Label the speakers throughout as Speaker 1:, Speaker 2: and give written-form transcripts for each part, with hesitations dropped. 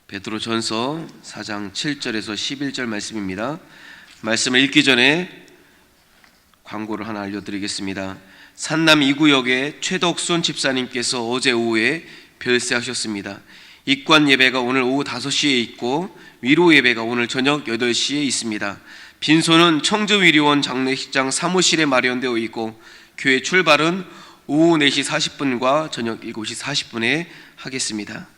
Speaker 1: 베드로전서 4장 7절에서 11절 말씀입니다. 말씀을 읽기 전에 광고를 하나 알려드리겠습니다. 산남 2구역의 최덕순 집사님께서 어제 오후에 별세하셨습니다. 입관 예배가 오늘 오후 5시에 있고 위로 예배가 오늘 저녁 8시에 있습니다. 빈소는 청주위리원 장례식장 사무실에 마련되어 있고 교회 출발은 오후 4시 40분과 저녁 7시 40분에 하겠습니다.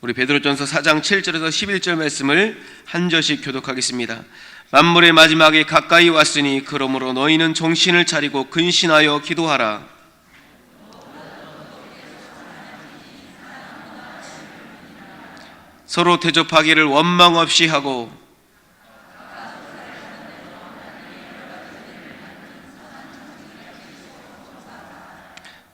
Speaker 1: 우리 베드로전서 4장 7절에서 11절 말씀을 한 절씩 교독하겠습니다. 만물의 마지막에 가까이 왔으니 그러므로 너희는 정신을 차리고 근신하여 기도하라. 서로 대접하기를 원망 없이 하고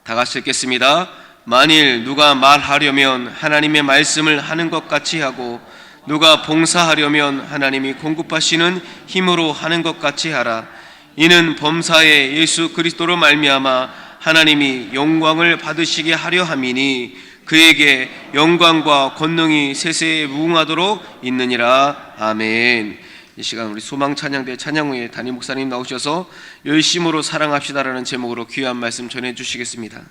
Speaker 1: 다 같이 읽겠습니다. 만일 누가 말하려면 하나님의 말씀을 하는 것 같이 하고 누가 봉사하려면 하나님이 공급하시는 힘으로 하는 것 같이 하라. 이는 범사에 예수 그리스도로 말미암아 하나님이 영광을 받으시게 하려 함이니 그에게 영광과 권능이 세세에 무궁하도록 있느니라. 아멘. 이 시간 우리 소망 찬양대 찬양 후에 담임 목사님 나오셔서 열심으로 사랑합시다라는 제목으로 귀한 말씀 전해 주시겠습니다.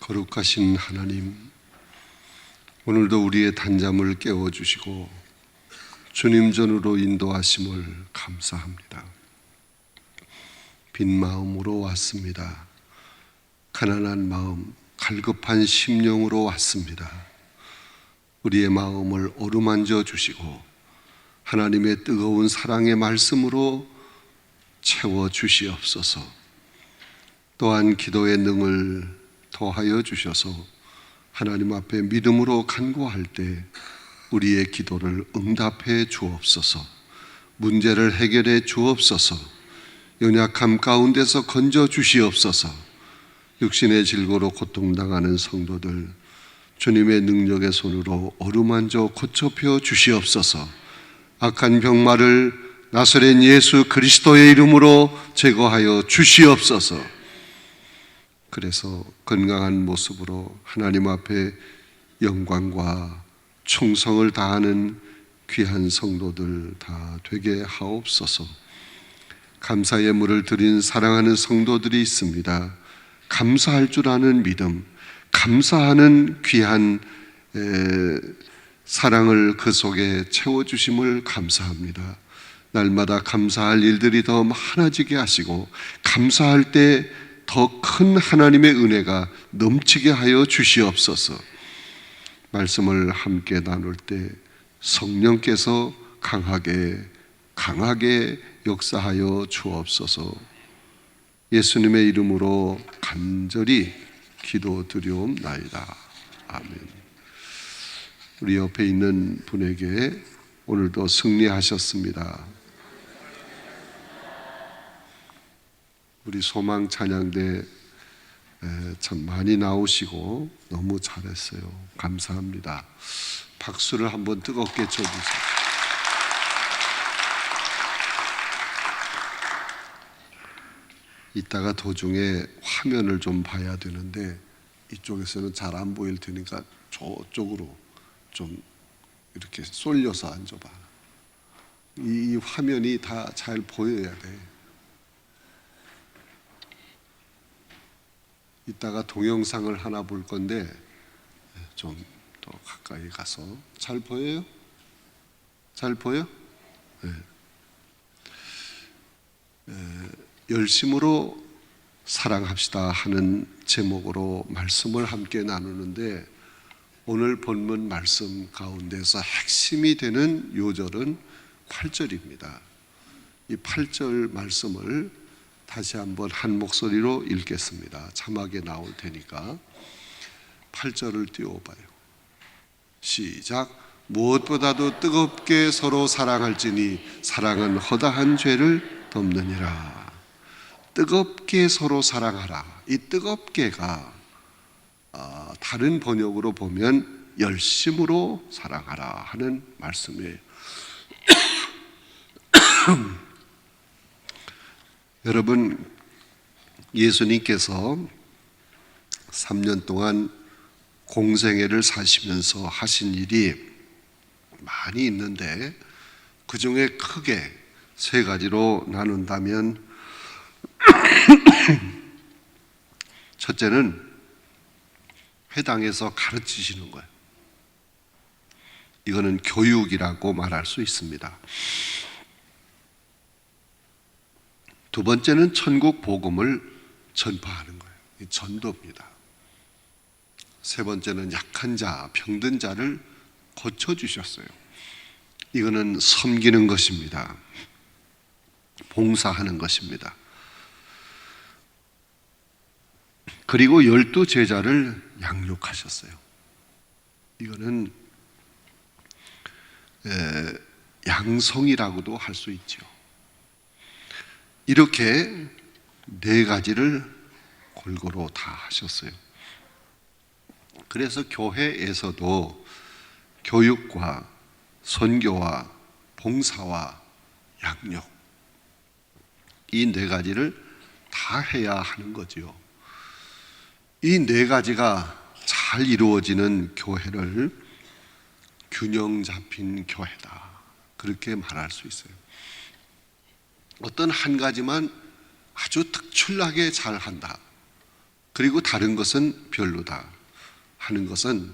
Speaker 2: 거룩하신 하나님, 오늘도 우리의 단잠을 깨워주시고 주님 전으로 인도하심을 감사합니다. 빈 마음으로 왔습니다. 가난한 마음, 갈급한 심령으로 왔습니다. 우리의 마음을 어루만져 주시고 하나님의 뜨거운 사랑의 말씀으로 채워 주시옵소서. 또한 기도의 능을 더하여 주셔서 하나님 앞에 믿음으로 간구할 때 우리의 기도를 응답해 주옵소서. 문제를 해결해 주옵소서. 연약함 가운데서 건져 주시옵소서. 육신의 질고로 고통당하는 성도들 주님의 능력의 손으로 어루만져 고쳐펴 주시옵소서. 악한 병마를 나사렛 예수 그리스도의 이름으로 제거하여 주시옵소서. 그래서 건강한 모습으로 하나님 앞에 영광과 충성을 다하는 귀한 성도들 다 되게 하옵소서. 감사의 예물을 드린 사랑하는 성도들이 있습니다. 감사할 줄 아는 믿음, 감사하는 귀한 사랑을 그 속에 채워주심을 감사합니다. 날마다 감사할 일들이 더 많아지게 하시고 감사할 때 더 큰 하나님의 은혜가 넘치게 하여 주시옵소서. 말씀을 함께 나눌 때 성령께서 강하게 역사하여 주옵소서. 예수님의 이름으로 간절히 기도드리옵나이다. 아멘. 우리 옆에 있는 분에게 오늘도 승리하셨습니다. 우리 소망 찬양대 참 많이 나오시고 너무 잘했어요. 감사합니다. 박수를 한번 뜨겁게 쳐주세요. 이따가 도중에 화면을 좀 봐야 되는데 이쪽에서는 잘 안 보일 테니까 저쪽으로 좀 이렇게 쏠려서 앉아봐. 이 화면이 다 잘 보여야 돼. 이따가 동영상을 하나 볼 건데 좀 더 가까이 가서. 잘 보여요? 잘 보여? 네. 열심으로 사랑합시다 하는 제목으로 말씀을 함께 나누는데 오늘 본문 말씀 가운데서 핵심이 되는 요절은 8절입니다. 이 8절 말씀을 다시 한번 한 목소리로 읽겠습니다. 자막에 나올 테니까 8절을 띄워봐요. 시작. 무엇보다도 뜨겁게 서로 사랑할지니 사랑은 허다한 죄를 덮느니라. 뜨겁게 서로 사랑하라. 이 뜨겁게가 다른 번역으로 보면 열심으로 사랑하라 하는 말씀이에요. 여러분, 예수님께서 3년 동안 공생애를 사시면서 하신 일이 많이 있는데 그 중에 크게 세 가지로 나눈다면 첫째는 회당에서 가르치시는 거예요. 이거는 교육이라고 말할 수 있습니다. 두 번째는 천국 복음을 전파하는 거예요. 이 전도입니다. 세 번째는 약한 자, 병든 자를 고쳐주셨어요. 이거는 섬기는 것입니다. 봉사하는 것입니다. 그리고 12 제자를 양육하셨어요. 이거는 양성이라고도 할 수 있죠. 이렇게 네 가지를 골고루 다 하셨어요. 그래서 교회에서도 교육과 선교와 봉사와 양육 이 네 가지를 다 해야 하는 거지요. 이 네 가지가 잘 이루어지는 교회를 균형 잡힌 교회다, 그렇게 말할 수 있어요. 어떤 한 가지만 아주 특출나게 잘한다, 그리고 다른 것은 별로다 하는 것은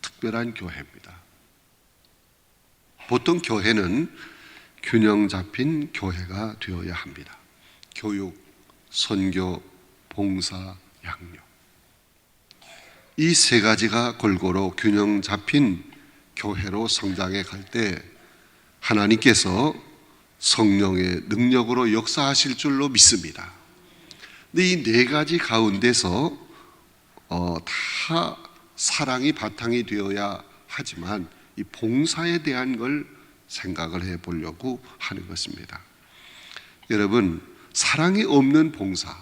Speaker 2: 특별한 교회입니다. 보통 교회는 균형 잡힌 교회가 되어야 합니다. 교육, 선교, 봉사, 양육, 이 세 가지가 골고루 균형 잡힌 교회로 성장해 갈 때 하나님께서 성령의 능력으로 역사하실 줄로 믿습니다. 근데 이 네 가지 가운데서 다 사랑이 바탕이 되어야 하지만 이 봉사에 대한 걸 생각을 해 보려고 하는 것입니다. 여러분, 사랑이 없는 봉사,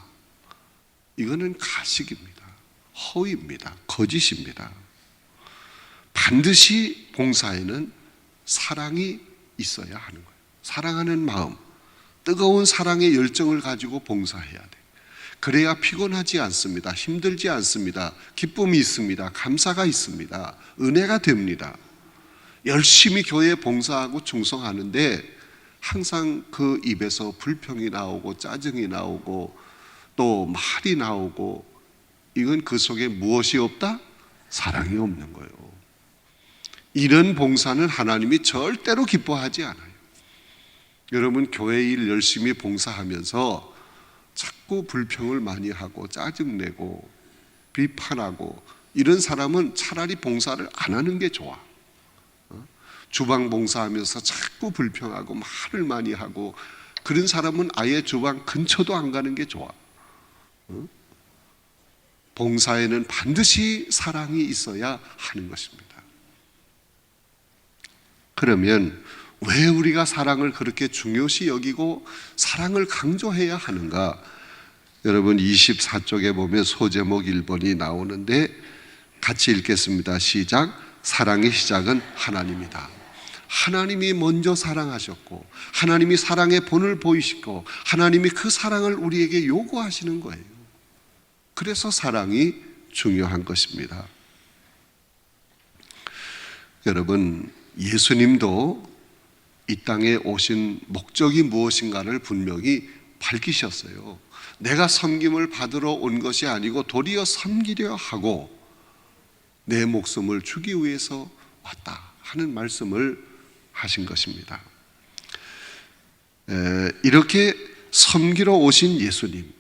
Speaker 2: 이거는 가식입니다. 허위입니다. 거짓입니다. 반드시 봉사에는 사랑이 있어야 하는 거예요. 사랑하는 마음, 뜨거운 사랑의 열정을 가지고 봉사해야 돼. 그래야 피곤하지 않습니다. 힘들지 않습니다. 기쁨이 있습니다. 감사가 있습니다. 은혜가 됩니다. 열심히 교회에 봉사하고 충성하는데 항상 그 입에서 불평이 나오고 짜증이 나오고 또 말이 나오고, 이건 그 속에 무엇이 없다? 사랑이 없는 거예요. 이런 봉사는 하나님이 절대로 기뻐하지 않아요. 여러분 교회 일 열심히 봉사하면서 자꾸 불평을 많이 하고 짜증내고 비판하고 이런 사람은 차라리 봉사를 안 하는 게 좋아. 주방 봉사하면서 자꾸 불평하고 말을 많이 하고 그런 사람은 아예 주방 근처도 안 가는 게 좋아. 봉사에는 반드시 사랑이 있어야 하는 것입니다. 그러면 왜 우리가 사랑을 그렇게 중요시 여기고 사랑을 강조해야 하는가? 여러분 24쪽에 보면 소제목 1번이 나오는데 같이 읽겠습니다. 시작. 사랑의 시작은 하나님이다. 하나님이 먼저 사랑하셨고 하나님이 사랑의 본을 보이시고 하나님이 그 사랑을 우리에게 요구하시는 거예요. 그래서 사랑이 중요한 것입니다. 여러분 예수님도 이 땅에 오신 목적이 무엇인가를 분명히 밝히셨어요. 내가 섬김을 받으러 온 것이 아니고 도리어 섬기려 하고 내 목숨을 주기 위해서 왔다 하는 말씀을 하신 것입니다. 이렇게 섬기러 오신 예수님,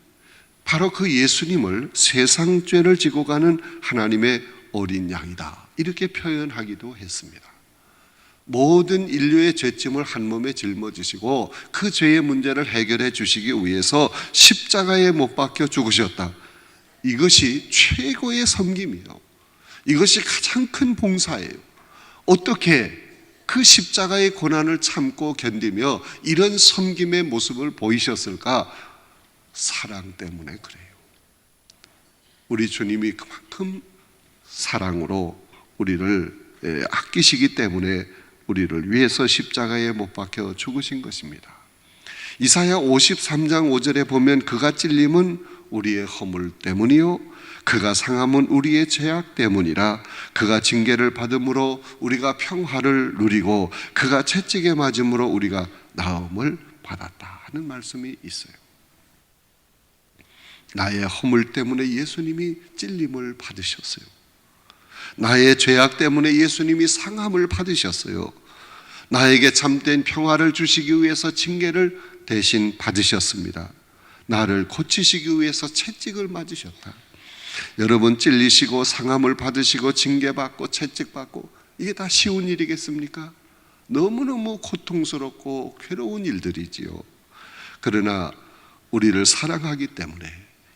Speaker 2: 바로 그 예수님을 세상 죄를 지고 가는 하나님의 어린 양이다 이렇게 표현하기도 했습니다. 모든 인류의 죄짐을 한 몸에 짊어지시고 그 죄의 문제를 해결해 주시기 위해서 십자가에 못 박혀 죽으셨다. 이것이 최고의 섬김이에요. 이것이 가장 큰 봉사예요. 어떻게 그 십자가의 고난을 참고 견디며 이런 섬김의 모습을 보이셨을까? 사랑 때문에 그래요. 우리 주님이 그만큼 사랑으로 우리를 아끼시기 때문에 우리를 위해서 십자가에 못 박혀 죽으신 것입니다. 이사야 53장 5절에 보면 그가 찔림은 우리의 허물 때문이요 그가 상함은 우리의 죄악 때문이라. 그가 징계를 받음으로 우리가 평화를 누리고 그가 채찍에 맞음으로 우리가 나음을 받았다 하는 말씀이 있어요. 나의 허물 때문에 예수님이 찔림을 받으셨어요. 나의 죄악 때문에 예수님이 상함을 받으셨어요. 나에게 참된 평화를 주시기 위해서 징계를 대신 받으셨습니다. 나를 고치시기 위해서 채찍을 맞으셨다. 여러분 찔리시고 상함을 받으시고 징계받고 채찍받고 이게 다 쉬운 일이겠습니까? 너무너무 고통스럽고 괴로운 일들이지요. 그러나 우리를 사랑하기 때문에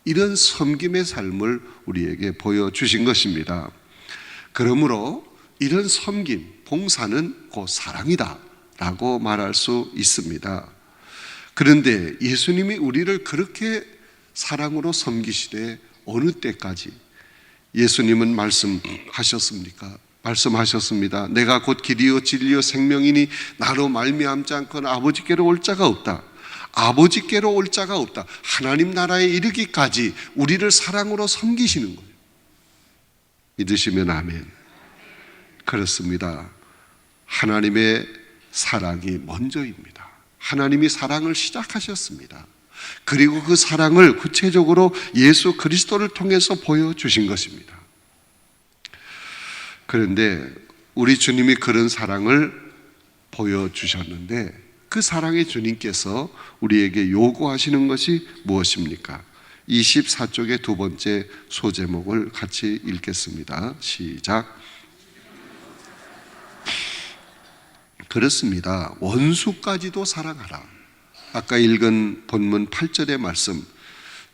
Speaker 2: 이런 섬김의 삶을 우리에게 보여주신 것입니다. 그러므로 이런 섬김, 봉사는 곧 사랑이다 라고 말할 수 있습니다. 그런데 예수님이 우리를 그렇게 사랑으로 섬기시되 어느 때까지 예수님은 말씀하셨습니까? 말씀하셨습니다. 내가 곧 길이요 진리요 생명이니 나로 말미암지 않고는 아버지께로 올 자가 없다. 아버지께로 올 자가 없다. 하나님 나라에 이르기까지 우리를 사랑으로 섬기시는 거예요. 믿으시면 아멘. 그렇습니다. 하나님의 사랑이 먼저입니다. 하나님이 사랑을 시작하셨습니다. 그리고 그 사랑을 구체적으로 예수 그리스도를 통해서 보여주신 것입니다. 그런데 우리 주님이 그런 사랑을 보여주셨는데 그 사랑의 주님께서 우리에게 요구하시는 것이 무엇입니까? 24쪽의 두 번째 소제목을 같이 읽겠습니다. 시작. 그렇습니다. 원수까지도 사랑하라. 아까 읽은 본문 8절의 말씀,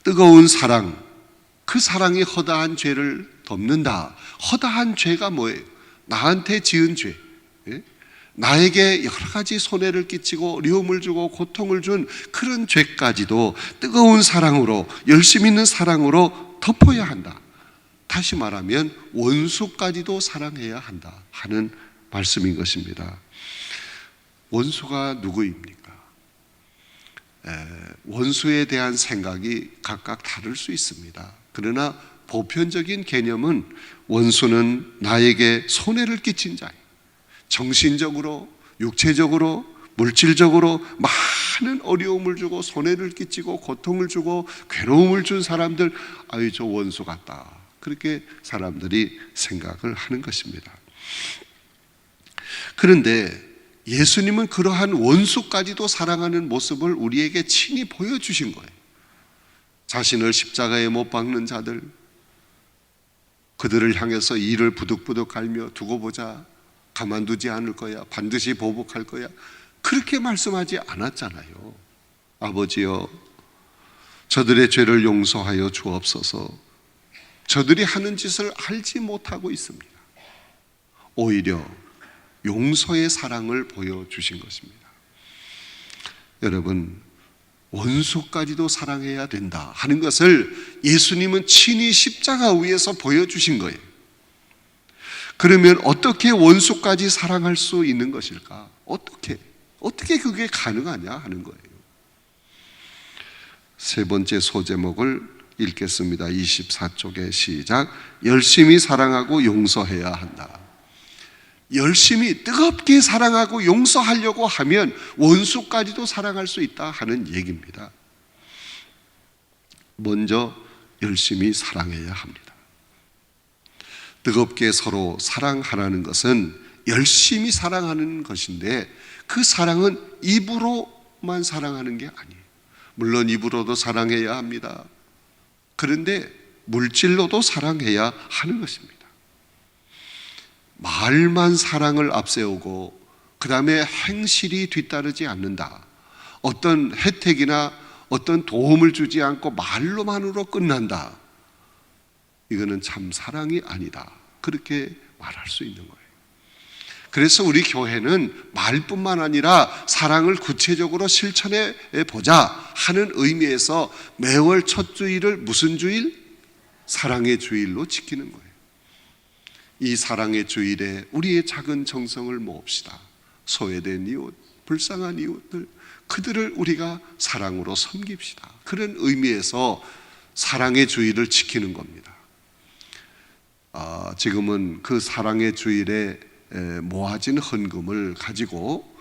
Speaker 2: 뜨거운 사랑, 그 사랑이 허다한 죄를 덮는다. 허다한 죄가 뭐예요? 나한테 지은 죄, 나에게 여러 가지 손해를 끼치고 어려움을 주고 고통을 준 그런 죄까지도 뜨거운 사랑으로, 열심 있는 사랑으로 덮어야 한다. 다시 말하면 원수까지도 사랑해야 한다 하는 말씀인 것입니다. 원수가 누구입니까? 원수에 대한 생각이 각각 다를 수 있습니다. 그러나 보편적인 개념은 원수는 나에게 손해를 끼친 자예요. 정신적으로, 육체적으로, 물질적으로 많은 어려움을 주고 손해를 끼치고 고통을 주고 괴로움을 준 사람들, 아유 저 원수 같다, 그렇게 사람들이 생각을 하는 것입니다. 그런데 예수님은 그러한 원수까지도 사랑하는 모습을 우리에게 친히 보여주신 거예요. 자신을 십자가에 못 박는 자들, 그들을 향해서 이를 부득부득 갈며 두고 보자, 가만두지 않을 거야, 반드시 보복할 거야, 그렇게 말씀하지 않았잖아요. 아버지여, 저들의 죄를 용서하여 주옵소서. 저들이 하는 짓을 알지 못하고 있습니다. 오히려 용서의 사랑을 보여주신 것입니다. 여러분, 원수까지도 사랑해야 된다 하는 것을 예수님은 친히 십자가 위에서 보여주신 거예요. 그러면 어떻게 원수까지 사랑할 수 있는 것일까? 어떻게 그게 가능하냐 하는 거예요. 세 번째 소제목을 읽겠습니다. 24쪽에 시작. 열심히 사랑하고 용서해야 한다. 열심히 뜨겁게 사랑하고 용서하려고 하면 원수까지도 사랑할 수 있다 하는 얘기입니다. 먼저 열심히 사랑해야 합니다. 뜨겁게 서로 사랑하라는 것은 열심히 사랑하는 것인데, 그 사랑은 입으로만 사랑하는 게 아니에요. 물론 입으로도 사랑해야 합니다. 그런데 물질로도 사랑해야 하는 것입니다. 말만 사랑을 앞세우고 그 다음에 행실이 뒤따르지 않는다, 어떤 혜택이나 어떤 도움을 주지 않고 말로만으로 끝난다, 이거는 참 사랑이 아니다, 그렇게 말할 수 있는 거예요. 그래서 우리 교회는 말뿐만 아니라 사랑을 구체적으로 실천해 보자 하는 의미에서 매월 첫 주일을 무슨 주일? 사랑의 주일로 지키는 거예요. 이 사랑의 주일에 우리의 작은 정성을 모읍시다. 소외된 이웃, 불쌍한 이웃들, 그들을 우리가 사랑으로 섬깁시다. 그런 의미에서 사랑의 주일을 지키는 겁니다. 지금은 그 사랑의 주일에 모아진 헌금을 가지고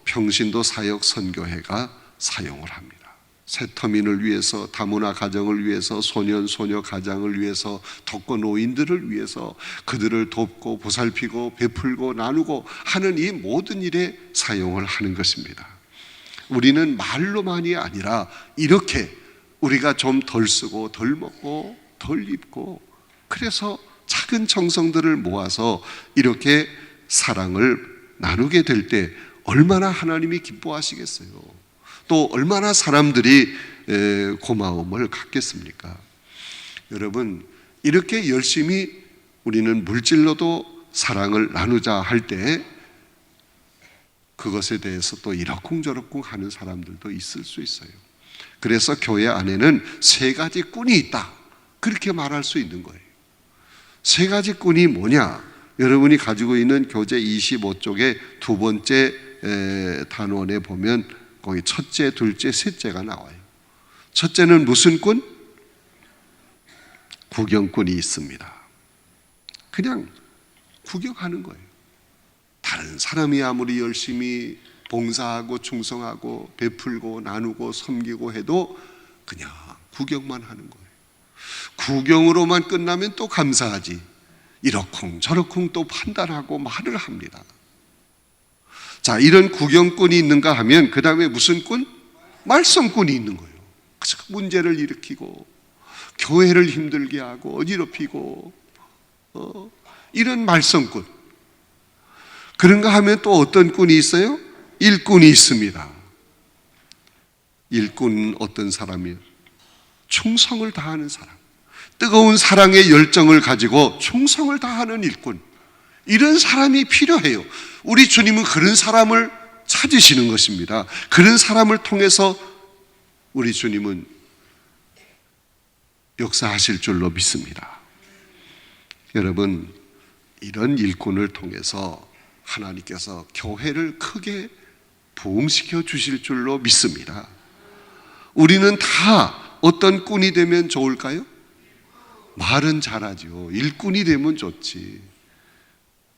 Speaker 2: 평신도 사역 선교회가 사용을 합니다. 새터민을 위해서, 다문화 가정을 위해서, 소년 소녀 가장을 위해서, 독거 노인들을 위해서 그들을 돕고 보살피고 베풀고 나누고 하는 이 모든 일에 사용을 하는 것입니다. 우리는 말로만이 아니라 이렇게 우리가 좀 덜 쓰고 덜 먹고 덜 입고, 그래서 작은 정성들을 모아서 이렇게 사랑을 나누게 될 때 얼마나 하나님이 기뻐하시겠어요. 또 얼마나 사람들이 고마움을 갖겠습니까? 여러분, 이렇게 열심히 우리는 물질로도 사랑을 나누자 할 때 그것에 대해서 또 이러쿵저러쿵 하는 사람들도 있을 수 있어요. 그래서 교회 안에는 세 가지 꾼이 있다, 그렇게 말할 수 있는 거예요. 세 가지 꾼이 뭐냐? 여러분이 가지고 있는 교재 25쪽의 두 번째 단원에 보면 거기 첫째, 둘째, 셋째가 나와요. 첫째는 무슨 꾼? 구경꾼이 있습니다. 그냥 구경하는 거예요. 다른 사람이 아무리 열심히 봉사하고 충성하고 베풀고 나누고 섬기고 해도 그냥 구경만 하는 거예요. 구경으로만 끝나면 또 감사하지, 이러쿵 저러쿵 또 판단하고 말을 합니다. 자, 이런 구경꾼이 있는가 하면 그 다음에 무슨 꾼? 말썽꾼이 있는 거예요. 그래서 문제를 일으키고 교회를 힘들게 하고 어지럽히고 이런 말썽꾼. 그런가 하면 또 어떤 꾼이 있어요? 일꾼이 있습니다. 일꾼은 어떤 사람이에요? 충성을 다하는 사람, 뜨거운 사랑의 열정을 가지고 충성을 다하는 일꾼, 이런 사람이 필요해요. 우리 주님은 그런 사람을 찾으시는 것입니다. 그런 사람을 통해서 우리 주님은 역사하실 줄로 믿습니다. 여러분, 이런 일꾼을 통해서 하나님께서 교회를 크게 부흥시켜 주실 줄로 믿습니다. 우리는 다 어떤 꾼이 되면 좋을까요? 말은 잘하죠. 일꾼이 되면 좋지.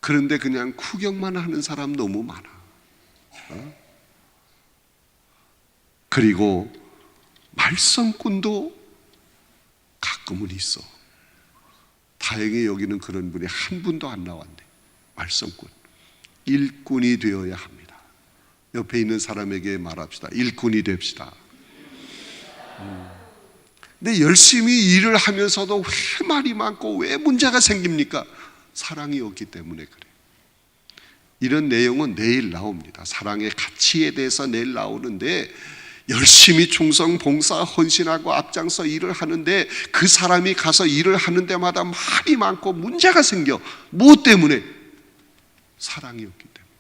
Speaker 2: 그런데 그냥 구경만 하는 사람 너무 많아. 그리고 말썽꾼도 가끔은 있어. 다행히 여기는 그런 분이 한 분도 안 나왔네. 말썽꾼. 일꾼이 되어야 합니다. 옆에 있는 사람에게 말합시다. 일꾼이 됩시다. 근데 열심히 일을 하면서도 왜 말이 많고 왜 문제가 생깁니까? 사랑이 없기 때문에 그래요. 이런 내용은 내일 나옵니다. 사랑의 가치에 대해서 내일 나오는데, 열심히 충성, 봉사, 헌신하고 앞장서 일을 하는데 그 사람이 가서 일을 하는 데마다 말이 많고 문제가 생겨. 무엇 때문에? 사랑이 없기 때문에.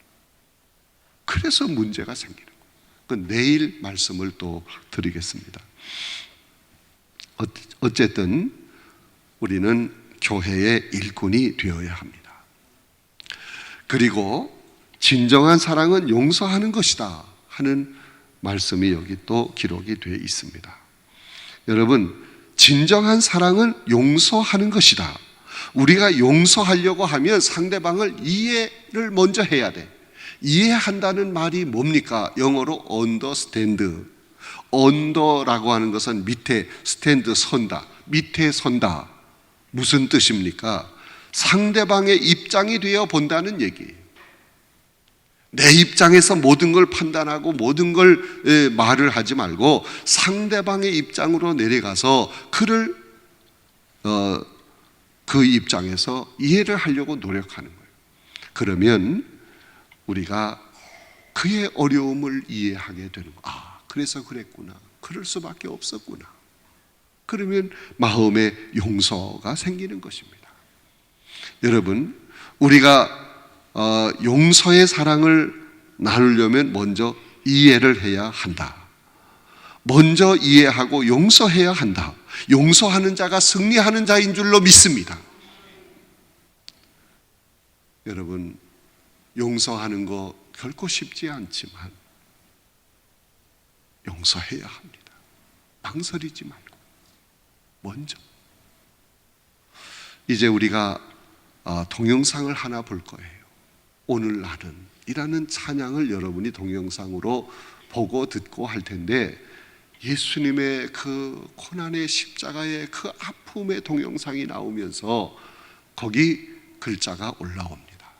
Speaker 2: 그래서 문제가 생기는 거예요. 그건 내일 말씀을 또 드리겠습니다. 어쨌든 우리는 교회의 일꾼이 되어야 합니다. 그리고 진정한 사랑은 용서하는 것이다 하는 말씀이 여기 또 기록이 되어 있습니다. 여러분, 진정한 사랑은 용서하는 것이다. 우리가 용서하려고 하면 상대방을 이해를 먼저 해야 돼. 이해한다는 말이 뭡니까? 영어로 understand. 언더라고 하는 것은 밑에, 스탠드 선다, 밑에 선다. 무슨 뜻입니까? 상대방의 입장이 되어 본다는 얘기예요. 내 입장에서 모든 걸 판단하고 모든 걸 말을 하지 말고 상대방의 입장으로 내려가서 그를 그 입장에서 이해를 하려고 노력하는 거예요. 그러면 우리가 그의 어려움을 이해하게 되는 거예요. 아, 그래서 그랬구나. 그럴 수밖에 없었구나. 그러면 마음의 용서가 생기는 것입니다. 여러분, 우리가 용서의 사랑을 나누려면 먼저 이해를 해야 한다. 먼저 이해하고 용서해야 한다. 용서하는 자가 승리하는 자인 줄로 믿습니다. 여러분, 용서하는 거 결코 쉽지 않지만 용서해야 합니다. 망설이지 말고 먼저. 이제 우리가 동영상을 하나 볼 거예요. 오늘 나는 이라는 찬양을 여러분이 동영상으로 보고 듣고 할 텐데, 예수님의 그 고난의 십자가의 그 아픔의 동영상이 나오면서 거기 글자가 올라옵니다.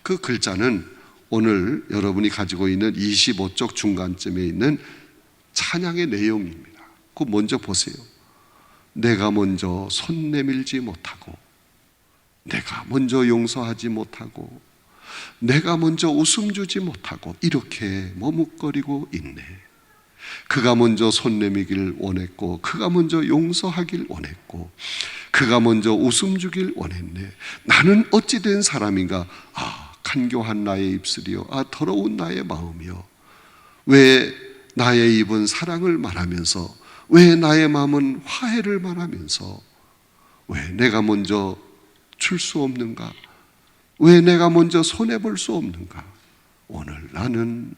Speaker 2: 그 글자는 오늘 여러분이 가지고 있는 25쪽 중간쯤에 있는 찬양의 내용입니다. 그거 먼저 보세요. 내가 먼저 손 내밀지 못하고, 내가 먼저 용서하지 못하고, 내가 먼저 웃음 주지 못하고 이렇게 머뭇거리고 있네. 그가 먼저 손 내밀길 원했고, 그가 먼저 용서하길 원했고, 그가 먼저 웃음 주길 원했네. 나는 어찌 된 사람인가? 아, 간교한 나의 입술이요, 아, 더러운 나의 마음이요. 왜 나의 입은 사랑을 말하면서, 왜 나의 마음은 화해를 말하면서, 왜 내가 먼저 줄 수 없는가? 왜 내가 먼저 손해볼 수 없는가? 오늘 나는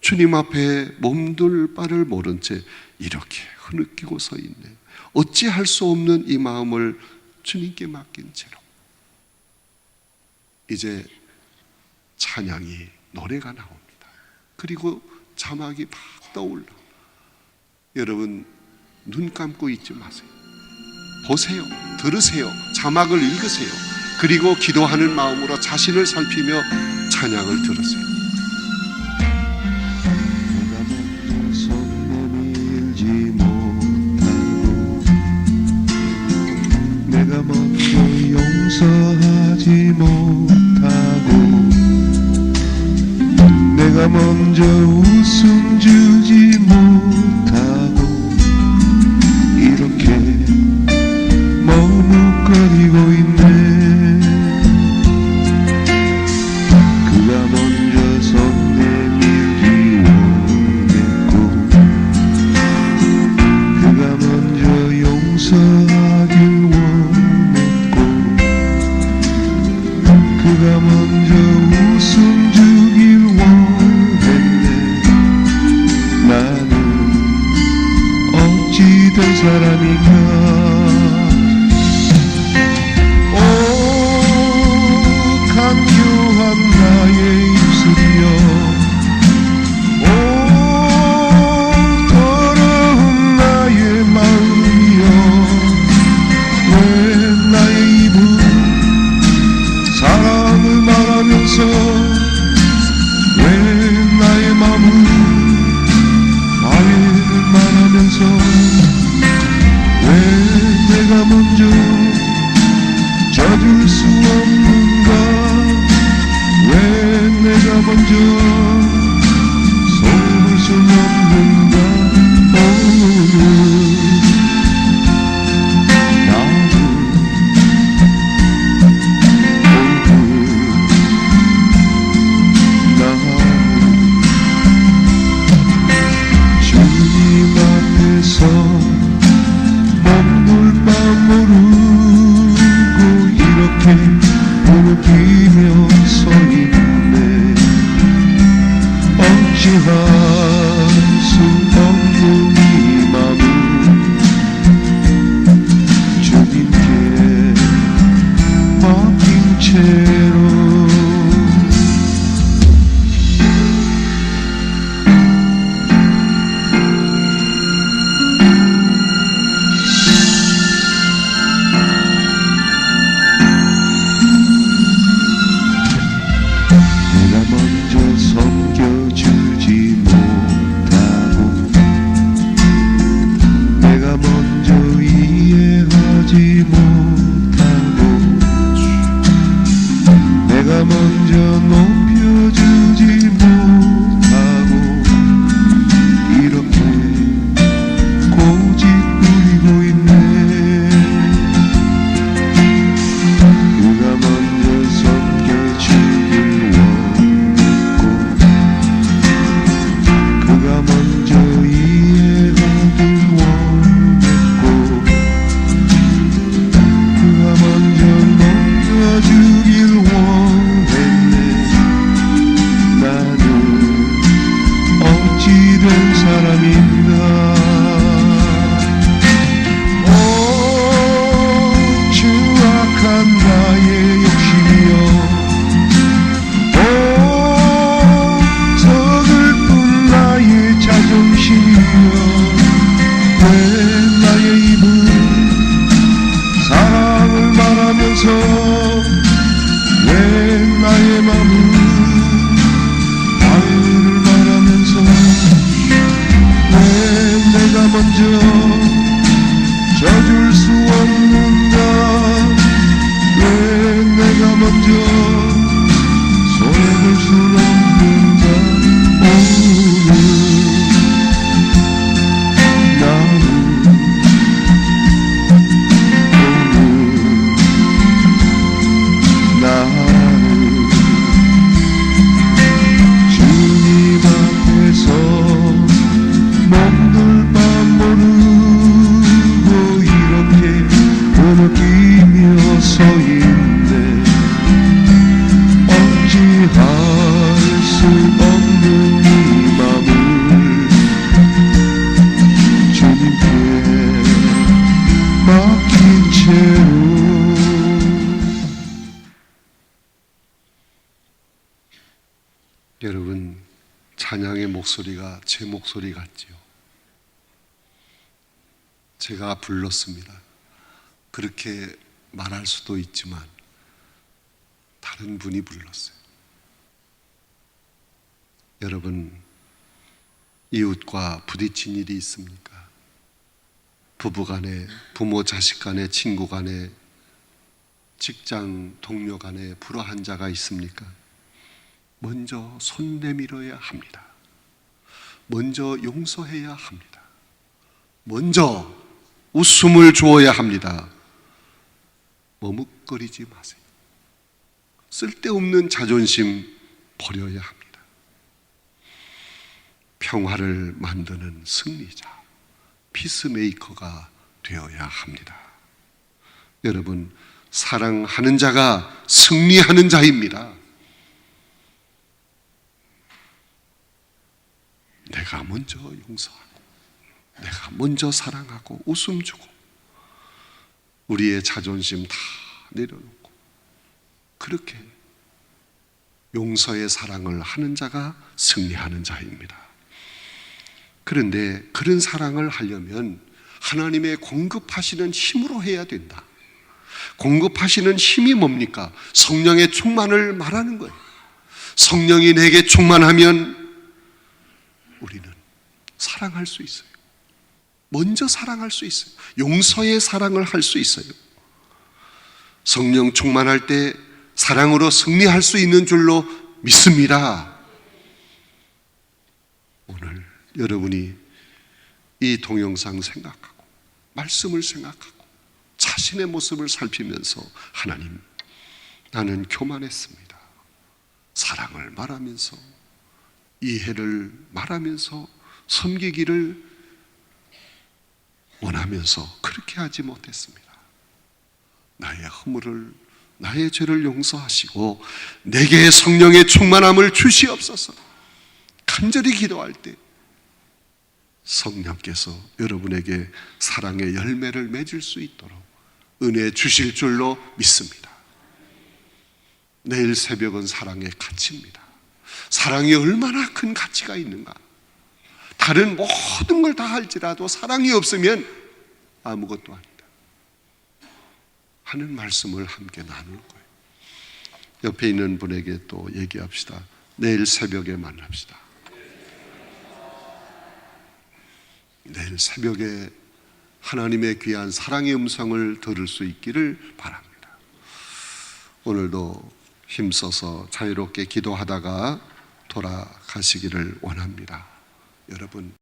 Speaker 2: 주님 앞에 몸둘 바를 모른 채 이렇게 흐느끼고 서 있네. 어찌할 수 없는 이 마음을 주님께 맡긴 채로. 이제 찬양이, 노래가 나옵니다. 그리고 자막이 막 떠올라. 여러분, 눈 감고 있지 마세요. 보세요. 들으세요. 자막을 읽으세요. 그리고 기도하는 마음으로 자신을 살피며 찬양을 들으세요.
Speaker 3: 내가 먼저 용서하지 못하고, 내가 먼저 웃음 주지 못하고, 이렇게 머뭇거리고 있네. 그가 먼저 손 내밀기 원했고, 그가 먼저 용서하길 원했고, 그가 먼저 웃음 주길 원했네. 나는 어찌 된 사람인가? 먼저 속을 수 없는가 오늘 나는 주님 앞에서 몸둘 바 모르고 이렇게 무너지며 서 있네. 어찌할 수 없는 이 맘을 주님께 맡긴 채로 내가 먼저 섬겨주지 못하고 내가 먼저 이해하지 못하고 내가 먼저 높여주지 못하고 이렇게 고집 부리고 있네. 그가 먼저 섬겨주길 원했고 그가 먼저 이해하길 원했고 그가 먼저 높여주길 원했네. 나는 어찌된 사람인가. 오 추악한 나의 욕심이여 오 서글픈 나의 자존심이여 왜 나의 입은 사랑을 말하면서 왜 나의 맘은愛를 말하면서 왜 내가 먼저 져줄 수 없는가. 왜 내가 먼저 손해볼 수 없는가. 오늘 나는 오늘 나는 주님 앞에서 몸둘 바 모르고 이렇게 무너지며 서 있네. 어찌할 수 없는 이 맘을 주님께 맡긴 채로
Speaker 2: 여러분, 찬양의 목소리가 제 목소리 같지요? 제가 불렀습니다. 그렇게 말할 수도 있지만 다른 분이 불렀어요. 여러분, 이웃과 부딪힌 일이 있습니까? 부부 간에, 부모 자식 간에, 친구 간에, 직장 동료 간에 불화한 자가 있습니까? 먼저 손 내밀어야 합니다. 먼저 용서해야 합니다. 먼저 웃음을 주어야 합니다. 머뭇거리지 마세요. 쓸데없는 자존심 버려야 합니다. 평화를 만드는 승리자, 피스메이커가 되어야 합니다. 여러분, 사랑하는 자가 승리하는 자입니다. 내가 먼저 용서하고 내가 먼저 사랑하고 웃음 주고 우리의 자존심 다 내려놓고 그렇게 용서의 사랑을 하는 자가 승리하는 자입니다. 그런데 그런 사랑을 하려면 하나님의 공급하시는 힘으로 해야 된다. 공급하시는 힘이 뭡니까? 성령의 충만을 말하는 거예요. 성령이 내게 충만하면 우리는 사랑할 수 있어요. 먼저 사랑할 수 있어요. 용서의 사랑을 할 수 있어요. 성령 충만할 때 사랑으로 승리할 수 있는 줄로 믿습니다. 오늘 여러분이 이 동영상 생각하고 말씀을 생각하고 자신의 모습을 살피면서 하나님, 나는 교만했습니다. 사랑을 말하면서 이해를 말하면서 섬기기를 원하면서 그렇게 하지 못했습니다. 나의 허물을, 나의 죄를 용서하시고 내게 성령의 충만함을 주시옵소서. 간절히 기도할 때 성령께서 여러분에게 사랑의 열매를 맺을 수 있도록 은혜 주실 줄로 믿습니다. 내일 새벽은 사랑의 가치입니다. 사랑이 얼마나 큰 가치가 있는가. 다른 모든 걸 다 할지라도 사랑이 없으면 아무것도 아니다 하는 말씀을 함께 나눌 거예요. 옆에 있는 분에게 또 얘기합시다. 내일 새벽에 만납시다. 내일 새벽에 하나님의 귀한 사랑의 음성을 들을 수 있기를 바랍니다. 오늘도 힘써서 자유롭게 기도하다가 돌아가시기를 원합니다. 여러분